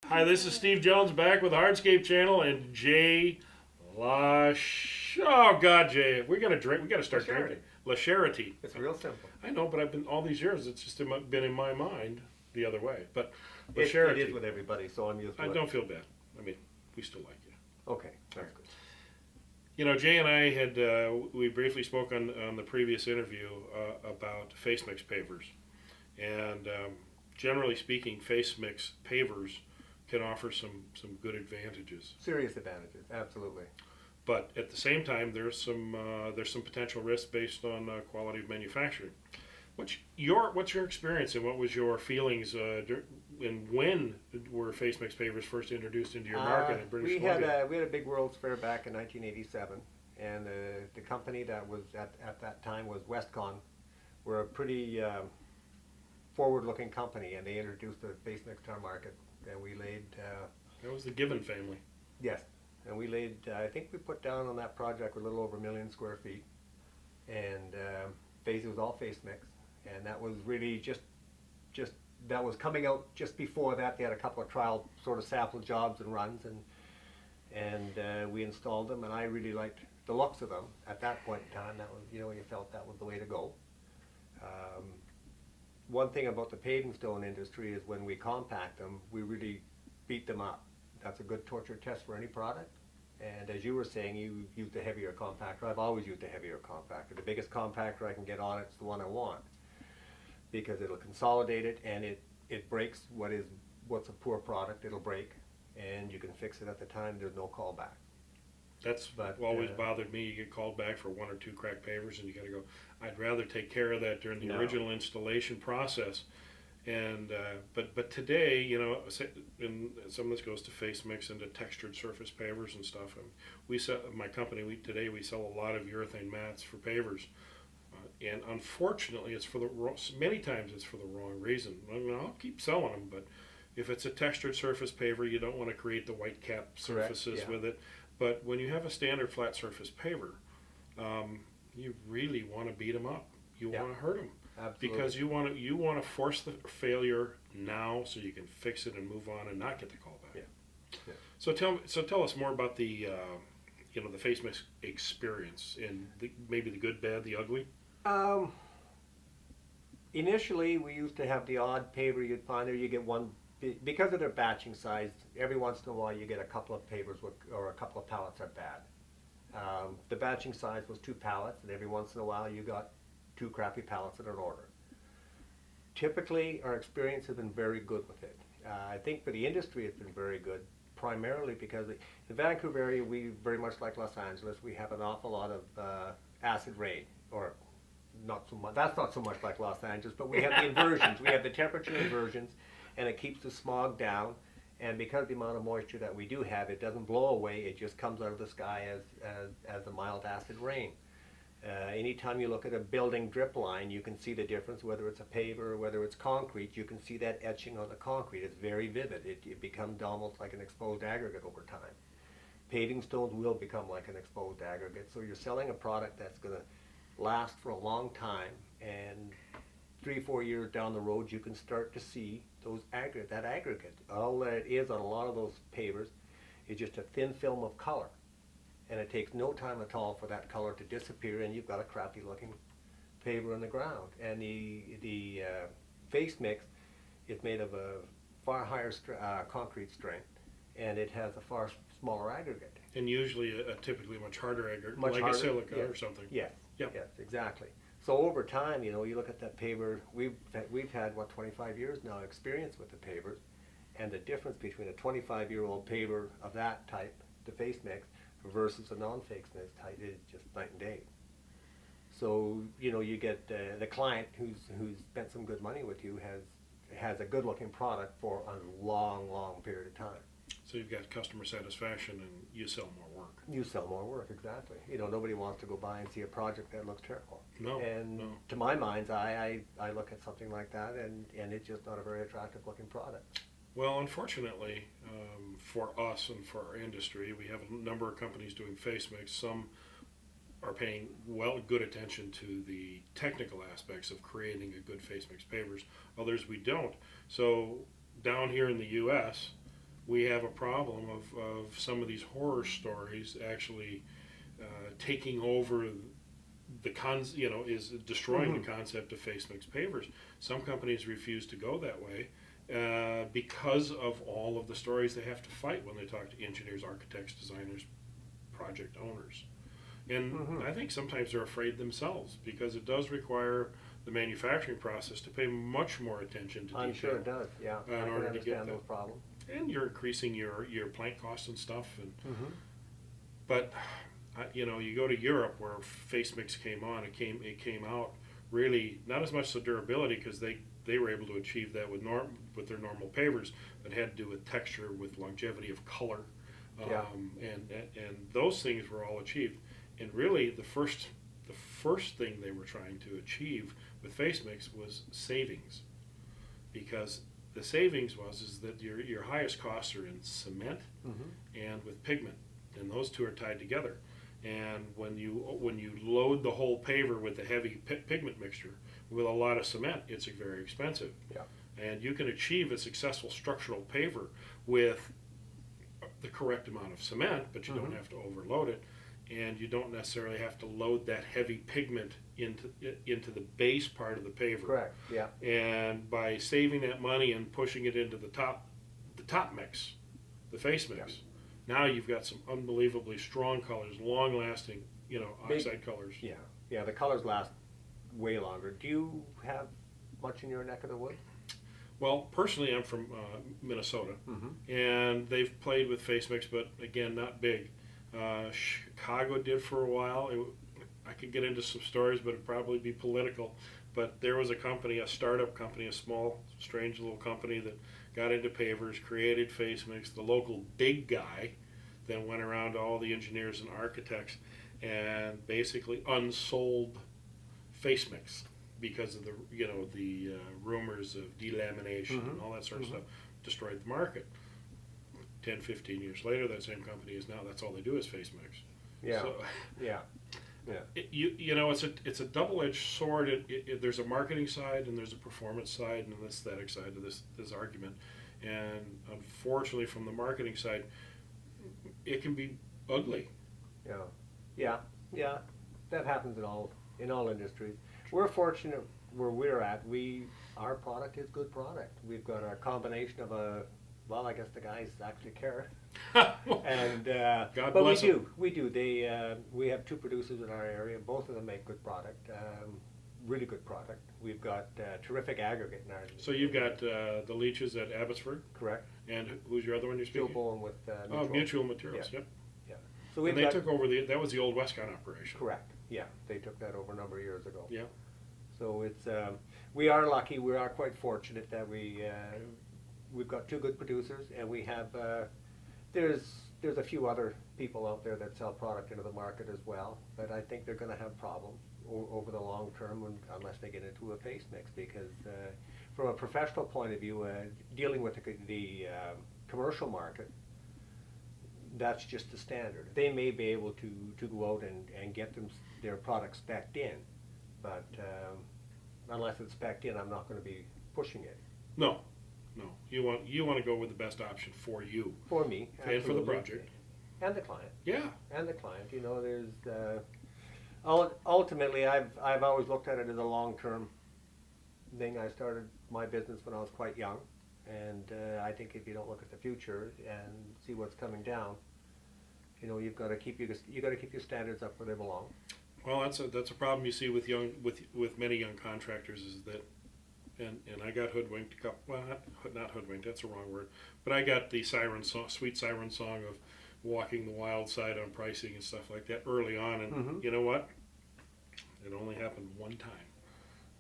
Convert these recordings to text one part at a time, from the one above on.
Hi, this is Steve Jones back with the Hardscape channel and Jay Lash. Oh God, Jay, we gotta drink. We gotta start drinking. LaCharite. It's real simple. I know, but I've been all these years. It's just been in my mind the other way. But It is LaCharite. with everybody, so I'm used to I it. don't feel bad. I mean, we still like you. Okay, that's good. You know, Jay and I had we briefly spoke on the previous interview about Face Mix Pavers, and generally speaking, Face Mix Pavers can offer some good advantages. Serious advantages, absolutely. But at the same time, there's some potential risk based on quality of manufacturing. What's your experience and what was your feelings and when were face mix pavers first introduced into your market in British Columbia? We had a big World's Fair back in 1987, and the company that was at that time was Westcon. We're a pretty forward-looking company, and they introduced the face mix to our market, and we laid. That was the Given family. Yes, and we laid. I think we put down on that project a little over 1,000,000 square feet, and it was all face mix, and that was really just that was coming out just before that. They had a couple of trial sort of sample jobs and runs, and we installed them, and I really liked the looks of them at that point in time. That was, you felt that was the way to go. Um, One thing about the paving stone industry is when we compact them, we really beat them up. That's a good torture test for any product. And as you were saying, you used a heavier compactor. I've always used a heavier compactor. The biggest compactor I can get on it's the one I want, because it'll consolidate it, and it breaks what's a poor product. It'll break, and you can fix it at the time. There's no callback. That's always bothered me. You get called back for one or two cracked pavers, and you got to go. I'd rather take care of that during the original installation process. And but today, and some of this goes to face mix and to textured surface pavers and stuff. And we sell my company. Today we sell a lot of urethane mats for pavers, and unfortunately, it's many times it's for the wrong reason. I mean, I'll keep selling them, but if it's a textured surface paver, you don't want to create the white cap surfaces with it. But when you have a standard flat surface paver, you really want to beat them up. You want to hurt them. Absolutely. Because you want to force the failure now so you can fix it and move on and not get the call back. Yeah. So tell us more about the the face mix experience and maybe the good, bad, the ugly. Initially, we used to have the odd paver you'd find there. You get one, because of their batching size, every once in a while you get a couple of pavers or a couple of pallets are bad. The batching size was 2 pallets, and every once in a while you got 2 crappy pallets in an order. Typically, our experience has been very good with it. I think for the industry it's been very good, primarily because the Vancouver area, we very much like Los Angeles, we have an awful lot of acid rain, or not so much. That's not so much like Los Angeles, but we have the inversions. We have the temperature inversions, and it keeps the smog down. And because of the amount of moisture that we do have, it doesn't blow away. It just comes out of the sky as a mild acid rain. Anytime you look at a building drip line, you can see the difference, whether it's a paver or whether it's concrete. You can see that etching on the concrete. It's very vivid. It becomes almost like an exposed aggregate over time. Paving stones will become like an exposed aggregate. So you're selling a product that's going to last for a long time, and 3-4 years down the road you can start to see that aggregate. All that it is on a lot of those pavers is just a thin film of color, and it takes no time at all for that color to disappear, and you've got a crappy looking paver on the ground. And the face mix is made of a far higher concrete strength, and it has a far smaller aggregate. And usually a typically much harder aggregate, Much like harder, a silica yeah. or something. Yes. Yep. Yes, exactly. So over time, you look at that paver. We've had 25 years now experience with the pavers, and the difference between a 25-year-old paver of that type, the face mix, versus a non-face mix type is just night and day. So you get the client who's spent some good money with you has a good-looking product for a long period of time. So you've got customer satisfaction and you sell more work. You sell more work, exactly. Nobody wants to go by and see a project that looks terrible. No. And to my mind, I look at something like that, and it's just not a very attractive looking product. Well, unfortunately, for us and for our industry, we have a number of companies doing face mix. Some are paying good attention to the technical aspects of creating a good face mix pavers. Others we don't. So down here in the U.S., we have a problem of some of these horror stories actually taking over is destroying the concept of face mix pavers. Some companies refuse to go that way because of all of the stories they have to fight when they talk to engineers, architects, designers, project owners. And I think sometimes they're afraid themselves because it does require the manufacturing process to pay much more attention to detail. I'm sure it does, yeah. In I can order to get understand that. those problems. And you're increasing your plant costs and stuff. And but you go to Europe where face mix came on. It came out really not as much the durability because they were able to achieve that with their normal pavers, but had to do with texture, with longevity of color, and those things were all achieved. And really, the first thing they were trying to achieve with face mix was savings, because the savings is that your highest costs are in cement and with pigment, and those two are tied together. And when you load the whole paver with a heavy pigment mixture with a lot of cement, it's very expensive. Yeah. And you can achieve a successful structural paver with the correct amount of cement, but you don't have to overload it, and you don't necessarily have to load that heavy pigment into the base part of the paver. Correct. Yeah. And by saving that money and pushing it into the top mix, the face mix, now you've got some unbelievably strong colors, long-lasting, oxide colors. Yeah. Yeah. The colors last way longer. Do you have much in your neck of the woods? Well, personally, I'm from Minnesota, and they've played with face mix, but again, not big. Chicago did for a while. I could get into some stories, but it'd probably be political. But there was a startup company, a small, strange little company that got into pavers, created face mix. The local big guy then went around to all the engineers and architects and basically unsold face mix because of the rumors of delamination and all that sort of stuff. Destroyed the market. 10, 15 years later, that same company that's all they do is face mix. Yeah. So, yeah. It's a double-edged sword. There's a marketing side and there's a performance side and an aesthetic side to this argument. And unfortunately, from the marketing side, it can be ugly. Yeah. That happens in all industries. We're fortunate where we're at. Our product is good product. We've got a combination of I guess the guys actually care. And God but bless we them. do. We have two producers in our area. Both of them make good product, really good product. We've got terrific aggregate in our. So you've got the leaches at Abbotsford, Correct. and who's your other one you're Still speaking? bowling with Mutual. Mutual Materials. Yeah. Yep. Yeah. So And they took over that was the old Westcon operation. Correct. Yeah, they took that over a number of years ago. Yeah. So it's we are lucky. We are quite fortunate that we've got two good producers, and we have there's a few other people out there that sell product into the market as well. But I think they're going to have problems over the long term unless they get into a face mix, because from a professional point of view, dealing with the commercial market, that's just the standard. They may be able to go out and get their products spec'd in, but unless it's spec'd in, I'm not going to be pushing it. No. You want to go with the best option for you. For me, and for the absolutely. project. And the client. Yeah. And the client. There's ultimately, I've always looked at it as a long-term thing. I started my business when I was quite young, and I think if you don't look at the future and see what's coming down, you've got to keep your standards up where they belong. Well, that's a problem you see with many young contractors is that, and I got hoodwinked. Well, not hoodwinked. That's the wrong word. But I got the sweet siren song of walking the wild side on pricing and stuff like that early on. And you know what? It only happened one time,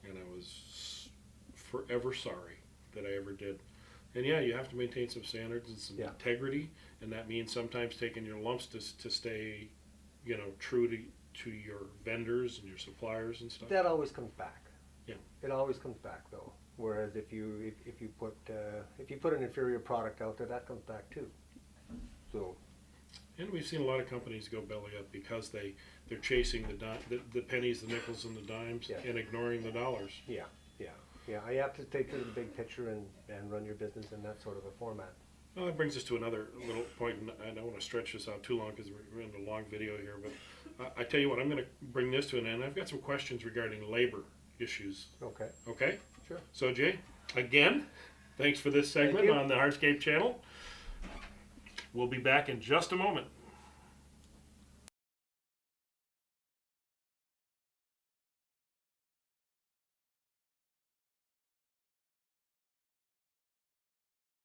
and I was forever sorry that I ever did. And yeah, you have to maintain some standards and some integrity, and that means sometimes taking your lumps to stay, true to your vendors and your suppliers and stuff. That always comes back. Yeah. It always comes back though. Whereas if you put an inferior product out there, that comes back too. So. And we've seen a lot of companies go belly up because they're chasing the pennies, the nickels, and the dimes, and ignoring the dollars. Yeah. You have to take to the big picture and run your business in that sort of a format. Well, that brings us to another little point, and I don't want to stretch this out too long because we're in a long video here, but I tell you what, I'm going to bring this to an end. I've got some questions regarding labor issues. Okay. Okay? Sure. So, Jay, again, thanks for this segment you. on the Hardscape channel. We'll be back in just a moment.